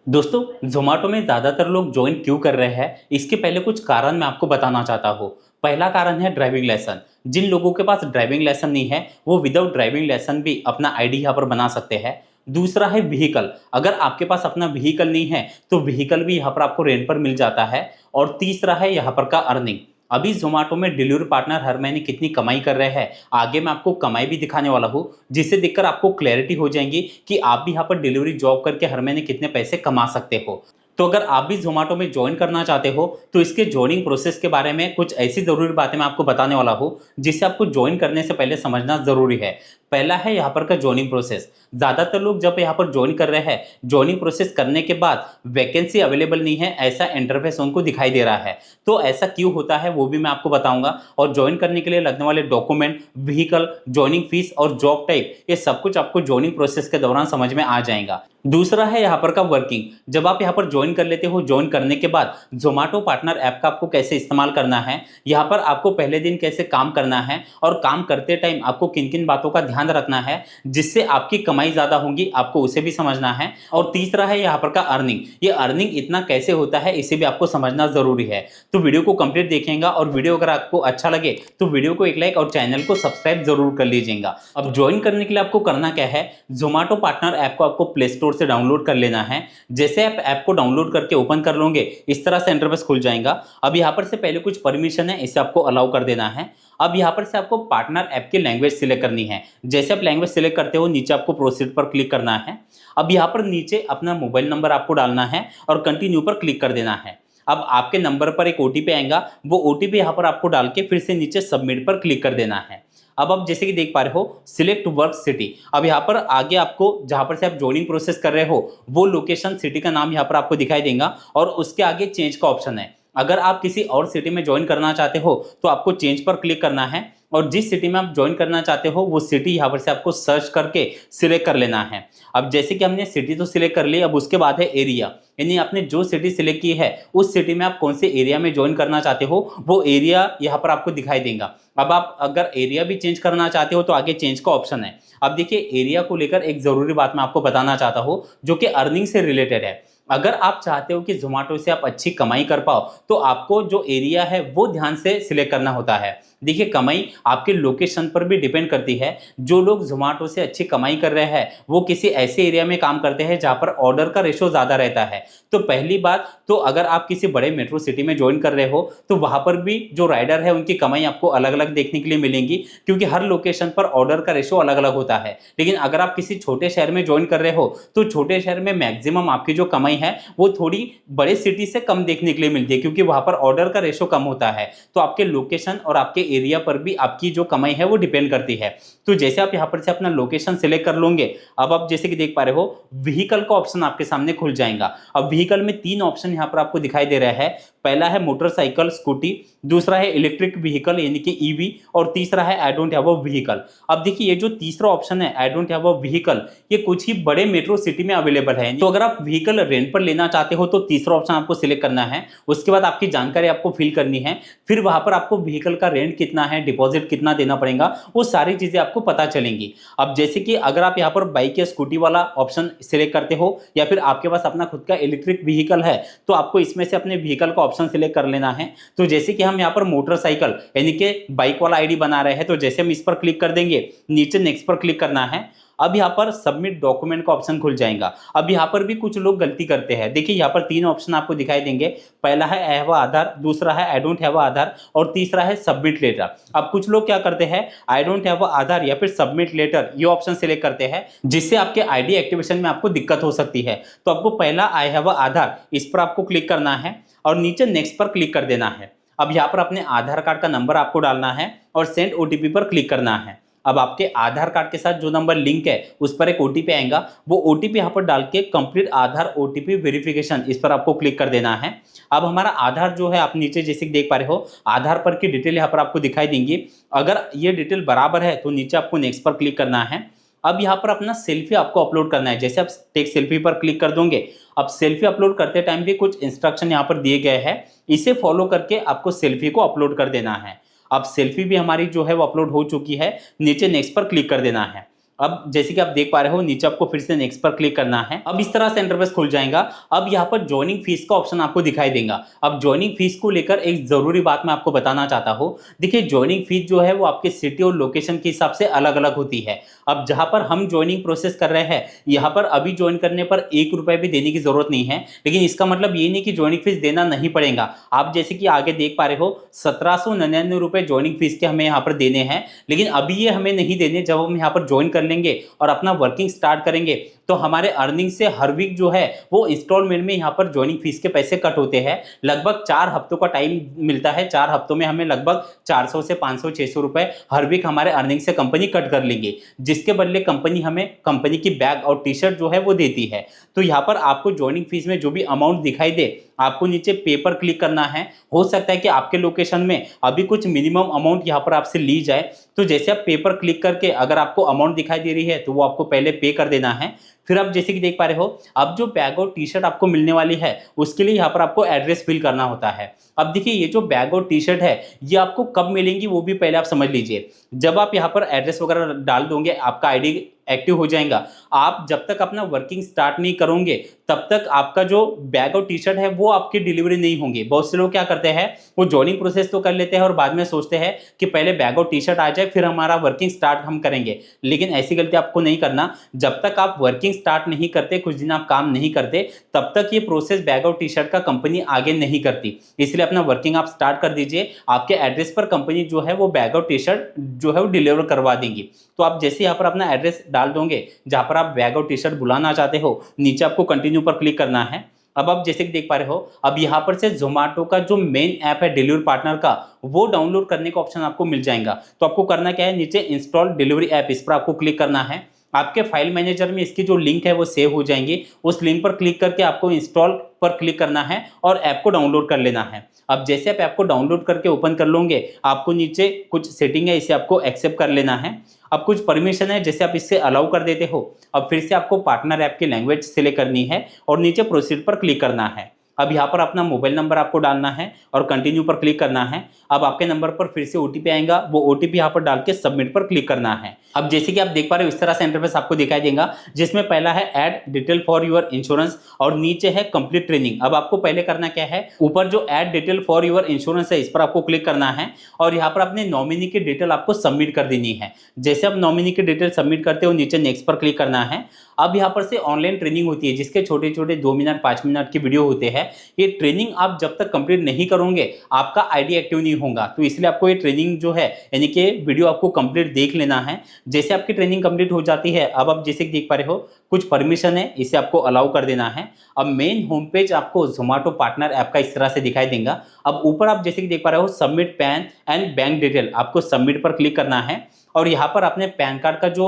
दोस्तों, ज़ोमैटो में ज़्यादातर लोग जॉइन क्यों कर रहे हैं, इसके पहले कुछ कारण मैं आपको बताना चाहता हूँ। पहला कारण है ड्राइविंग लाइसेंस। जिन लोगों के पास ड्राइविंग लाइसेंस नहीं है, वो विदाउट ड्राइविंग लाइसेंस भी अपना आईडी यहाँ पर बना सकते हैं। दूसरा है व्हीकल। अगर आपके पास अपना व्हीकल नहीं है, तो व्हीकल भी यहाँ पर आपको रेंट पर मिल जाता है। और तीसरा है यहाँ पर का अर्निंग। अभी ज़ोमैटो में डिलीवरी पार्टनर हर महीने कितनी कमाई कर रहे हैं, आगे मैं आपको कमाई भी दिखाने वाला हूँ, जिसे देखकर आपको क्लैरिटी हो जाएगी कि आप भी यहाँ पर डिलीवरी जॉब करके हर महीने कितने पैसे कमा सकते हो। तो अगर आप भी ज़ोमैटो में ज्वाइन करना चाहते हो, तो इसके ज्वाइनिंग प्रोसेस के बारे में कुछ ऐसी ज़रूरी बातें मैं आपको बताने वाला हूँ, जिसे आपको ज्वाइन करने से पहले समझना ज़रूरी है। पहला है यहाँ पर का ज्वाइनिंग प्रोसेस। ज़्यादातर लोग जब यहाँ पर ज्वाइन कर रहे हैं, ज्वाइनिंग प्रोसेस करने के बाद वैकेंसी अवेलेबल नहीं है, ऐसा इंटरफेस उनको दिखाई दे रहा है। तो ऐसा क्यों होता है वो भी मैं आपको बताऊंगा, और ज्वाइन करने के लिए लगने वाले डॉक्यूमेंट, व्हीकल, ज्वाइनिंग फीस और जॉब टाइप, ये सब कुछ आपको ज्वाइनिंग प्रोसेस के दौरान समझ में आ जाएगा। दूसरा है यहाँ पर का वर्किंग। जब आप यहाँ पर ज्वाइन कर लेते हो, ज्वाइन करने के बाद ज़ोमैटो पार्टनर ऐप का आपको कैसे इस्तेमाल करना है, यहाँ पर आपको पहले दिन कैसे काम करना है, और काम करते टाइम आपको किन किन बातों का ध्यान रखना है जिससे आपकी कमाई ज़्यादा होगी, आपको उसे भी समझना है। और तीसरा है यहाँ पर का अर्निंग। ये अर्निंग इतना कैसे होता है, इसे भी आपको समझना ज़रूरी है। तो वीडियो को कंप्लीट देखेंगे, और वीडियो अगर आपको अच्छा लगे तो वीडियो को एक लाइक और चैनल को सब्सक्राइब जरूर कर लीजिएगा। अब ज्वाइन करने के लिए आपको करना क्या है, ज़ोमैटो पार्टनर ऐप को आपको प्ले स्टोर से डाउनलोड कर लेना है। जैसे आप ऐप को डाउनलोड करके ओपन कर लोगे, इस तरह से इंटरफेस खुल जाएगा। अब यहाँ पर से पहले कुछ परमिशन है, इसे आपको अलाउ कर देना है। अब यहाँ पर से आपको पार्टनर ऐप की लैंग्वेज सिलेक्ट करनी है। जैसे आप लैंग्वेज सिलेक्ट करते हो, नीचे आपको प्रोसीड पर क्लिक करना है। अब यहाँ पर नीचे अपना मोबाइल नंबर आपको डालना है और कंटिन्यू पर क्लिक कर देना है। अब आपके नंबर पर एक ओटीपी आएगा, वो ओटीपी यहाँ पर आपको डाल के फिर से नीचे सबमिट पर क्लिक कर देना है। अब आप जैसे कि देख पा रहे हो, सिलेक्ट वर्क सिटी। अब यहाँ पर आगे आपको जहाँ पर से आप ज्वाइनिंग प्रोसेस कर रहे हो, वो लोकेशन, सिटी का नाम यहाँ पर आपको दिखाई देगा, और उसके आगे चेंज का ऑप्शन है। अगर आप किसी और सिटी में ज्वाइन करना चाहते हो, तो आपको चेंज पर क्लिक करना है, और जिस सिटी में आप ज्वाइन करना चाहते हो वो सिटी यहाँ पर से आपको सर्च करके सिलेक्ट कर लेना है। अब जैसे कि हमने सिटी तो सिलेक्ट कर ली, अब उसके बाद है एरिया। यानी आपने जो सिटी सिलेक्ट की है, उस सिटी में आप कौन से एरिया में ज्वाइन करना चाहते हो, वो एरिया यहाँ पर आपको दिखाई देगा। अब आप अगर एरिया भी चेंज करना चाहते हो, तो आगे चेंज का ऑप्शन है। अब देखिए, एरिया को लेकर एक जरूरी बात मैं आपको बताना चाहता हूँ, जो कि अर्निंग से रिलेटेड है। अगर आप चाहते हो कि ज़ोमैटो से आप अच्छी कमाई कर पाओ, तो आपको जो एरिया है वो ध्यान से सिलेक्ट करना होता है। देखिए, कमाई आपके लोकेशन पर भी डिपेंड करती है। जो लोग ज़ोमैटो से अच्छी कमाई कर रहे हैं, वो किसी ऐसे एरिया में काम करते हैं जहाँ पर ऑर्डर का रेशो ज़्यादा रहता है। तो पहली बात तो, अगर आप किसी बड़े मेट्रो सिटी में ज्वाइन कर रहे हो, तो वहाँ पर भी जो राइडर है उनकी कमाई आपको अलग अलग देखने के लिए मिलेंगी, क्योंकि हर लोकेशन पर ऑर्डर का रेशो अलग अलग होता है। लेकिन अगर आप किसी छोटे शहर में ज्वाइन कर रहे हो, तो छोटे शहर में मैक्सिमम आपकी जो कमाई है वो थोड़ी बड़े सिटी से कम देखने के लिए मिलती है, क्योंकि वहाँ पर ऑर्डर का रेशो कम होता है। तो आपके लोकेशन और आपके एरिया पर भी आपकी जो कमाई है वो डिपेंड करती है। तो जैसे आप यहाँ पर से अपना लोकेशन सिलेक्ट कर लोगे, अब आप जैसे कि देख पा रहे हो, व्हीकल का ऑप्शन आपके सामने खुल जाएगा। अब व्हीकल में तीन ऑप्शन यहाँ पर आपको दिखाई दे रहा है। पहला है मोटरसाइकिल, स्कूटी, दूसरा है इलेक्ट्रिक व्हीकल यानी कि ईवी, और तीसरा है I don't have a vehicle. अब देखिए, ये जो तीसरा ऑप्शन है, I don't have a vehicle, ये कुछ ही बड़े मेट्रो सिटी में अवेलेबल है। तो अगर आप व्हीकल रेंट पर लेना चाहते हो, तो तीसरा ऑप्शन आपको सिलेक्ट करना है। उसके बाद आपकी जानकारी आपको फिल करनी है, फिर वहां पर आपको व्हीकल का रेंट कितना है, डिपॉजिट कितना देना पड़ेगा, वो सारी चीजें आपको पता चलेंगी। अब जैसे कि अगर आप यहाँ पर बाइक या स्कूटी वाला ऑप्शन सिलेक्ट करते हो, या फिर आपके पास अपना खुद का इलेक्ट्रिक व्हीकल है, तो आपको इसमें से अपने व्हीकल का ऑप्शन सिलेक्ट कर लेना है। तो जैसे कि हम यहाँ पर मोटरसाइकिल यानी कि बाइक वाला आईडी बना रहे हैं, तो जैसे हम इस पर क्लिक कर देंगे, नीचे नेक्स्ट पर क्लिक करना है। अब यहाँ पर सबमिट डॉक्यूमेंट का ऑप्शन खुल जाएगा। अब यहाँ पर भी कुछ लोग गलती करते हैं। देखिए, यहाँ पर तीन ऑप्शन आपको दिखाई देंगे। पहला है आई हैव आधार, दूसरा है आई डोंट हैव आधार, और तीसरा है सबमिट लेटर। अब कुछ लोग क्या करते हैं, आई डोंट हैव आधार या फिर सबमिट लेटर, ये ऑप्शन सिलेक्ट करते हैं, जिससे आपके आईडी एक्टिवेशन में आपको दिक्कत हो सकती है। तो आपको पहला आई हैव आधार, इस पर आपको क्लिक करना है और नीचे नेक्स्ट पर क्लिक कर देना है। अब यहाँ पर अपने आधार कार्ड का नंबर आपको डालना है और सेंड ओटीपी पर क्लिक करना है। अब आपके आधार कार्ड के साथ जो नंबर लिंक है, उस पर एक ओटीपी आएगा, वो ओटीपी यहाँ पर डाल के कंप्लीट आधार ओटीपी वेरिफिकेशन, इस पर आपको क्लिक कर देना है। अब हमारा आधार जो है, आप नीचे जैसे देख पा रहे हो, आधार पर की डिटेल यहाँ पर आपको दिखाई देंगी। अगर ये डिटेल बराबर है, तो नीचे आपको नेक्स्ट पर क्लिक करना है। अब यहाँ पर अपना सेल्फी आपको अपलोड करना है। जैसे आप टेक सेल्फी पर क्लिक कर दोगे, अब सेल्फी अपलोड करते टाइम भी कुछ इंस्ट्रक्शन यहाँ पर दिए गए हैं, इसे फॉलो करके आपको सेल्फी को अपलोड कर देना है। अब सेल्फी भी हमारी जो है वो अपलोड हो चुकी है, नीचे नेक्स्ट पर क्लिक कर देना है। अब जैसे कि आप देख पा रहे हो नीचे आपको फिर से नेक्स्ट पर क्लिक करना है। अब इस तरह से इंटरफेस खुल जाएगा। अब यहाँ पर ज्वाइनिंग फीस का ऑप्शन आपको दिखाई देगा। अब ज्वाइनिंग फीस को लेकर एक जरूरी बात मैं आपको बताना चाहता हूँ। देखिए ज्वाइनिंग फीस जो है वो आपके सिटी और लोकेशन के हिसाब से अलग अलग होती है। अब जहां पर हम ज्वाइनिंग प्रोसेस कर रहे हैं यहाँ पर अभी ज्वाइन करने पर 1 रुपए भी देने की जरूरत नहीं है, लेकिन इसका मतलब ये नहीं कि ज्वाइनिंग फीस देना नहीं पड़ेगा। आप जैसे कि आगे देख पा रहे हो 1799 रुपए ज्वाइनिंग फीस के हमें यहाँ पर देने हैं, लेकिन अभी ये हमें नहीं देने। जब हम यहाँ पर ज्वाइन कर लेंगे और अपना वर्किंग स्टार्ट करेंगे तो हमारे अर्निंग से हर वीक जो है वो इंस्टॉलमेंट में यहाँ पर ज्वाइनिंग फीस के पैसे कट होते हैं। लगभग 4 हफ्तों का टाइम मिलता है। 4 हफ्तों में हमें लगभग 400 से 500 600 रुपए हर वीक हमारे अर्निंग से कंपनी कट कर लेंगे, जिसके बदले कंपनी हमें कंपनी की बैग और टी शर्ट जो है वो देती है। तो यहाँ पर आपको ज्वाइनिंग फीस में जो भी अमाउंट दिखाई दे आपको नीचे पे पर क्लिक करना है। हो सकता है कि आपके लोकेशन में अभी कुछ मिनिमम अमाउंट यहाँ पर आपसे ली जाए, तो जैसे आप पे पर क्लिक करके अगर आपको अमाउंट दिखाई दे रही है तो वो आपको पहले पे कर देना है। फिर आप जैसे कि देख पा रहे हो अब जो बैग और टी शर्ट आपको मिलने वाली है उसके लिए यहाँ पर आपको एड्रेस फिल करना होता है। अब देखिए ये जो बैग और टी शर्ट है ये आपको कब मिलेंगी वो भी पहले आप समझ लीजिए। जब आप यहाँ पर एड्रेस वगैरह डाल दोगे आपका आईडी एक्टिव हो जाएगा। आप जब तक अपना वर्किंग स्टार्ट नहीं करोगे तब तक आपका जो बैग और टी शर्ट है वो आपकी डिलीवरी नहीं होंगी। बहुत से लोग क्या करते हैं वो जॉइनिंग प्रोसेस तो कर लेते हैं और बाद में सोचते हैं कि पहले बैग और टी शर्ट आ जाए फिर हमारा वर्किंग स्टार्ट हम करेंगे, लेकिन ऐसी गलती आपको नहीं करना। जब तक आप वर्किंग स्टार्ट नहीं करते, कुछ दिन आप काम नहीं करते, तब तक ये प्रोसेस बैग और टी शर्ट का कंपनी आगे नहीं करती। इसलिए अपना वर्किंग आप स्टार्ट कर दीजिए। आपके एड्रेस पर कंपनी जो है वो बैग और टी शर्ट जो है वो डिलीवर करवा देंगी। तो आप जैसे यहाँ पर अपना एड्रेस डाल दोगे जहां पर आप बैग और टी शर्ट बुलाना चाहते हो, नीचे आपको कंटिन्यू पर क्लिक करना है। अब आप जैसे कि देख पा रहे हो अब यहाँ पर से जोमेटो का जो मेन ऐप है डिलीवरी पार्टनर का वो डाउनलोड करने का ऑप्शन आपको मिल जाएगा। तो आपको करना क्या है, नीचे इंस्टॉल डिलीवरी ऐप इस पर आपको क्लिक करना है। आपके फाइल मैनेजर में इसकी जो लिंक है वो सेव हो जाएंगी। उस लिंक पर क्लिक करके आपको इंस्टॉल पर क्लिक करना है और ऐप को डाउनलोड कर लेना है। अब जैसे आप ऐप को डाउनलोड करके ओपन कर लोगे आपको नीचे कुछ सेटिंग है इसे आपको एक्सेप्ट कर लेना है। अब कुछ परमिशन है जैसे आप इससे अलाउ कर देते हो। अब फिर से आपको पार्टनर ऐप की लैंग्वेज सिलेक्ट करनी है और नीचे प्रोसीड पर क्लिक करना है। अब यहाँ पर अपना मोबाइल नंबर आपको डालना है और कंटिन्यू पर क्लिक करना है। अब आपके नंबर पर फिर से ओटीपी आएगा, वो ओटीपी यहाँ पर डाल के सबमिट पर क्लिक करना है। अब जैसे कि आप देख पा रहे हो इस तरह से इंटरफेस आपको दिखाई देगा, जिसमें पहला है add detail for your insurance और नीचे है कंप्लीट ट्रेनिंग। अब आपको पहले करना क्या है, ऊपर जो add detail for your insurance है इस पर आपको क्लिक करना है और यहाँ पर अपने नॉमिनी की डिटेल आपको सबमिट कर देनी है। जैसे आप नॉमिनी की डिटेल सबमिट करते हो नीचे नेक्स्ट पर क्लिक करना है। अब यहाँ पर से ऑनलाइन ट्रेनिंग होती है जिसके छोटे छोटे 2 मिनट 5 मिनट की वीडियो होते हैं। ये ट्रेनिंग आप जब तक कंप्लीट नहीं करोगे आपका आईडी एक्टिव नहीं होगा, तो इसलिए आपको ये ट्रेनिंग जो है यानी कि वीडियो आपको कंप्लीट देख लेना है। जैसे आपकी ट्रेनिंग कंप्लीट हो जाती है अब आप जैसे देख पा रहे हो कुछ परमिशन है इसे आपको अलाउ कर देना है। अब मेन होम पेज आपको जोमेटो पार्टनर ऐप का इस तरह से दिखाई देगा। अब ऊपर आप जैसे कि देख पा रहे हो submit pan and bank detail, आपको सबमिट पर क्लिक करना है और यहाँ पर अपने पैन कार्ड का जो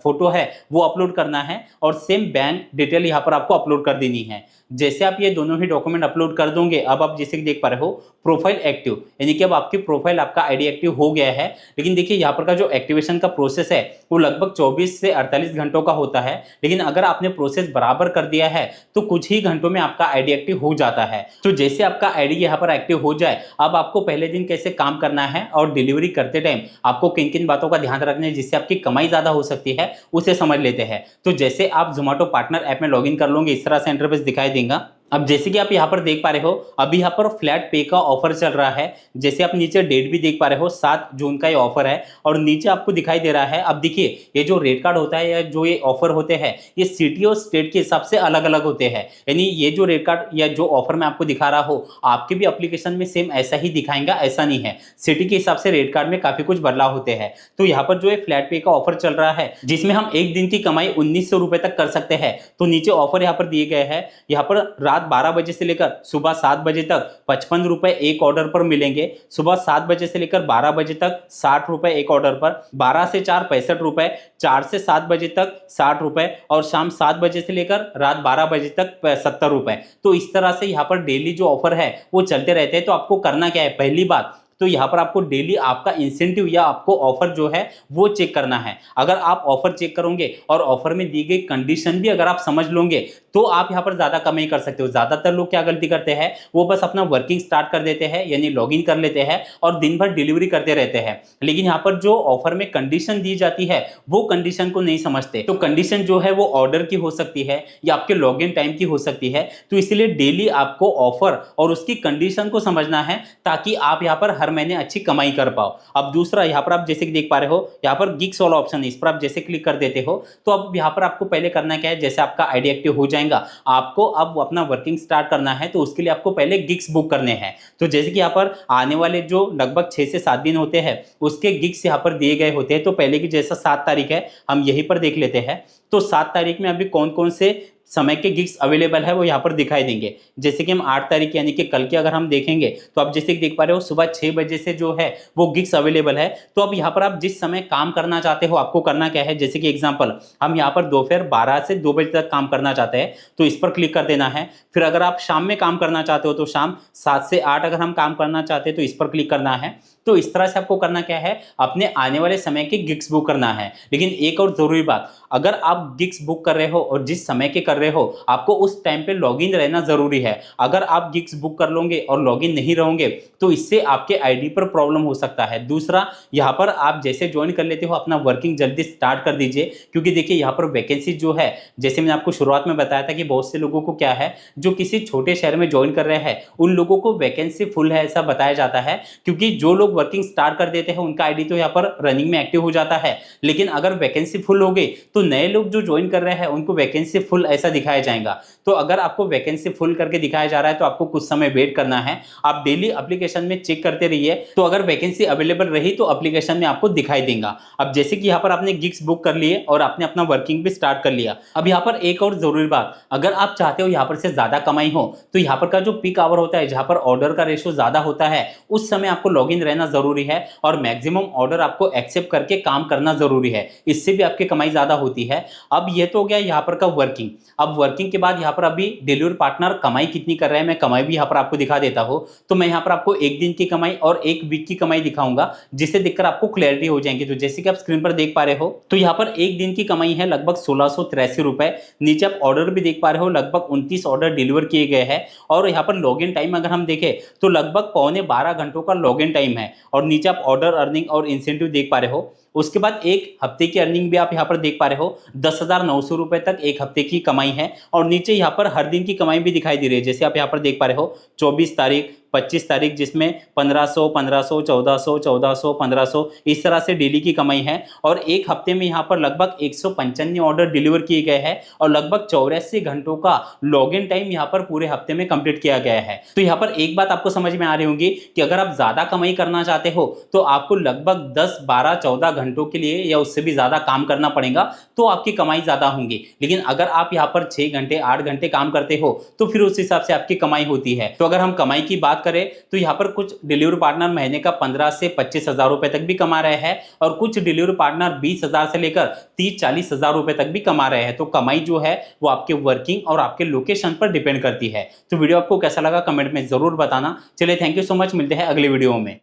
फोटो है वो अपलोड करना है और सेम बैंक डिटेल यहाँ पर आपको अपलोड कर देनी है। जैसे आप ये दोनों ही डॉक्यूमेंट अपलोड कर दोगे अब आप जैसे कि देख पा रहे हो प्रोफाइल एक्टिव, यानी कि अब आपकी प्रोफाइल आपका आईडी एक्टिव हो गया है। लेकिन देखिए यहाँ पर का जो एक्टिवेशन का प्रोसेस है वो लगभग 24 से 48 घंटों का होता है, लेकिन अगर आपने प्रोसेस बराबर कर दिया है तो कुछ ही घंटों में आपका आईडी एक्टिव हो जाता है। तो जैसे आपका आईडी यहाँ पर एक्टिव हो जाए अब आपको पहले दिन कैसे काम करना है और डिलीवरी करते टाइम आपको किन किन बातों का ध्यान रखना है जिससे आपकी कमाई ज्यादा हो सकती है उसे समझ लेते हैं। तो जैसे आप जोमेटो पार्टनर ऐप में लॉगिन कर लोगे इस तरह से इंटरफेस दिखाई देगा। अब जैसे कि आप यहाँ पर देख पा रहे हो अभी यहाँ पर फ्लैट पे का ऑफर चल रहा है। जैसे आप नीचे डेट भी देख पा रहे हो 7 जून का ये ऑफर है और नीचे आपको दिखाई दे रहा है। अब देखिए ये जो रेट कार्ड होता है या जो ये ऑफर होते हैं ये सिटी और स्टेट के हिसाब से अलग अलग होते हैं, यानी ये जो रेट कार्ड या जो ऑफर मैं आपको दिखा रहा हूँ आपके भी एप्लीकेशन में सेम ऐसा ही दिखाएगा, ऐसा नहीं है। सिटी के हिसाब से रेट कार्ड में काफी कुछ बदलाव होते हैं। तो यहाँ पर जो ये फ्लैट पे का ऑफर चल रहा है जिसमें हम एक दिन की कमाई 1900 रुपए तक कर सकते हैं। तो नीचे ऑफर यहाँ पर दिए गए हैं। यहाँ पर रात 12 बजे से लेकर सुबह 7 बजे तक 55 रुपए एक ऑर्डर पर मिलेंगे। सुबह 7 बजे से लेकर 12 बजे तक 60 रुपए एक ऑर्डर पर, 12 से 4 65 रुपए, 4 से 7 बजे तक 60 रुपए और शाम 7 बजे से लेकर रात 12 बजे तक 70 रुपए। तो इस तरह से यहाँ पर डेली जो ऑफर है वो चलते रहते हैं। तो आपको करना क्या है, पहली बात तो यहाँ पर आपको डेली आपका इंसेंटिव या आपको ऑफर जो है वो चेक करना है। अगर आप ऑफर चेक करोगे और ऑफर में दी गई कंडीशन भी अगर आप समझ लोगे तो आप यहाँ पर ज्यादा कमाई कर सकते हो। ज्यादातर लोग क्या गलती करते हैं, वो बस अपना वर्किंग स्टार्ट कर देते हैं, यानी लॉग इन कर लेते हैं और दिन भर डिलीवरी करते रहते हैं। लेकिन यहाँ पर जो ऑफर में कंडीशन दी जाती है वो कंडीशन को नहीं समझते। तो कंडीशन जो है वो ऑर्डर की हो सकती है या आपके लॉग इन टाइम की हो सकती है। तो इसलिए डेली आपको ऑफर और उसकी कंडीशन को समझना है ताकि आप यहाँ पर हर महीने अच्छी कमाई कर पाओ। अब दूसरा यहाँ पर आप जैसे कि देख पा रहे हो, यहाँ पर गिग्स वाला ऑप्शन है, इस पर आप जैसे क्लिक कर देते हो तो अब यहाँ पर आपको पहले करना क्या है, जैसे आपका आईडी एक्टिव हो जाएगा, आपको अब अपना वर्किंग स्टार्ट करना है। तो उसके लिए आपको पहले गिग्स बुक करने हैं। तो जैसे कि यहाँ पर आने वाले जो लगभग 6 से 7 दिन होते हैं उसके गिग्स यहाँ पर दिए गए होते हैं। तो पहले की जैसा 7 तारीख है, हम यहीं पर देख लेते हैं। तो 7 तारीख में अभी कौन कौन से समय के गिग्स अवेलेबल है वो यहाँ पर दिखाई देंगे। जैसे कि हम 8 तारीख यानी कि कल के अगर हम देखेंगे तो आप जैसे कि देख पा रहे हो सुबह 6 बजे से जो है वो गिग्स अवेलेबल है। तो अब यहाँ पर आप जिस समय काम करना चाहते हो आपको करना क्या है, जैसे कि एग्जांपल हम यहाँ पर दोपहर 12 से 2 बजे तक काम करना चाहते हैं तो इस पर क्लिक कर देना है। फिर अगर आप शाम में काम करना चाहते हो तो शाम 7 से 8 अगर हम काम करना चाहते हैं तो इस पर क्लिक करना है। तो इस तरह से आपको करना क्या है, अपने आने वाले समय के गिग्स बुक करना है। लेकिन एक और जरूरी बात, अगर आप गिग्स बुक कर रहे हो और जिस समय के कर रहे हो आपको उस टाइम पे लॉगिन रहना जरूरी है। अगर आप गिग्स बुक कर लोगे और लॉगिन नहीं रहोगे तो इससे आपके आईडी पर प्रॉब्लम हो सकता है। दूसरा, यहाँ पर आप जैसे ज्वाइन कर लेते हो अपना वर्किंग जल्दी स्टार्ट कर दीजिए, क्योंकि देखिए यहाँ पर वैकेंसी जो है, जैसे मैंने आपको शुरुआत में बताया था कि बहुत से लोगों को क्या है, जो किसी छोटे शहर में ज्वाइन कर रहे हैं उन लोगों को वैकेंसी फुल है ऐसा बताया जाता है। क्योंकि जो लोग वर्किंग स्टार्ट कर देते हैं उनका आईडी तो यहाँ पर रनिंग में एक्टिव हो जाता है, लेकिन अगर वैकेंसी फुल हो गई तो नए लोग जो ज्वाइन कर रहे हैं उनको वैकेंसी फुल ऐसा दिखाया जाएगा। तो अगर आपको वैकेंसी फुल करके दिखाया जा रहा है तो आपको कुछ समय वेट करना है। आप डेली एप्लीकेशन में चेक करते रहिए, तो अगर वैकेंसी अवेलेबल रही तो एप्लीकेशन में आपको दिखाई देगा। अब जैसे कि यहाँ पर आपने गिग्स बुक कर लिए और आपने अपना वर्किंग भी स्टार्ट कर लिया। अब यहाँ पर एक और जरूरी बात, अगर आप चाहते हो यहाँ पर से ज्यादा कमाई हो तो यहाँ पर का जो पीक आवर होता है, जहां पर ऑर्डर का रेशियो ज्यादा होता है, उस समय आपको लॉगिन रहना जरूरी है और मैक्सिमम ऑर्डर आपको एक्सेप्ट करके काम करना जरूरी है। इससे भी आपकी कमाई ज्यादा होती है। अब ये तो हो गया यहाँ पर का वर्किंग। अब वर्किंग के बाद यहाँ पर अभी डिलीवरी पार्टनर कमाई कितनी कर रहे हैं, मैं कमाई भी यहाँ पर आपको दिखा देता हूँ। तो मैं यहाँ पर आपको एक दिन की कमाई और एक वीक की कमाई दिखाऊंगा, जिसे देखकर आपको क्लैरिटी हो जाएगी। तो जैसे कि आप स्क्रीन पर देख पा रहे हो तो यहाँ पर एक दिन की कमाई है लगभग 1683 रुपए। नीचे आप ऑर्डर भी देख पा रहे हो, लगभग 29 ऑर्डर डिलीवर किए गए हैं। और यहाँ पर लॉगिन टाइम अगर हम देखें तो लगभग 12.25 घंटों का लॉगिन टाइम है। और नीचे आप ऑर्डर अर्निंग और इंसेंटिव देख पा रहे हो। उसके बाद एक हफ्ते की अर्निंग भी आप यहाँ पर देख पा रहे हो, 10,900 रुपए तक एक हफ्ते की कमाई है। और नीचे यहाँ पर हर दिन की कमाई भी दिखाई दे रही है, जैसे आप यहाँ पर देख पा रहे हो 24 तारीख, 25 तारीख, जिसमें 1500, 1500, 1400, 1400, 1500 इस तरह से डेली की कमाई है। और एक हफ्ते में यहाँ पर लगभग 195 ऑर्डर डिलीवर किए गए हैं और लगभग 84 घंटों का लॉगिन टाइम यहाँ पर पूरे हफ्ते में कंप्लीट किया गया है। तो यहाँ पर एक बात आपको समझ में आ रही होगी कि अगर आप ज्यादा कमाई करना चाहते हो तो आपको लगभग 10, 12, 14 घंटों के लिए या उससे भी ज्यादा काम करना पड़ेगा, तो आपकी कमाई ज्यादा होंगी। लेकिन अगर आप यहाँ पर 6 घंटे 8 घंटे काम करते हो तो फिर उस हिसाब से आपकी कमाई होती है। तो अगर हम कमाई की बात करें तो यहाँ पर कुछ डिलीवरी पार्टनर महीने का 15 से 25,000 रुपए तक भी कमा रहे हैं और कुछ डिलीवरी पार्टनर 20,000 से लेकर 30-40,000 रुपए तक भी कमा रहे हैं। तो कमाई जो है वो आपके वर्किंग और आपके लोकेशन पर डिपेंड करती है। तो वीडियो आपको कैसा लगा कमेंट में जरूर बताना। चलिए, थैंक यू सो मच, मिलते हैं अगले वीडियो में।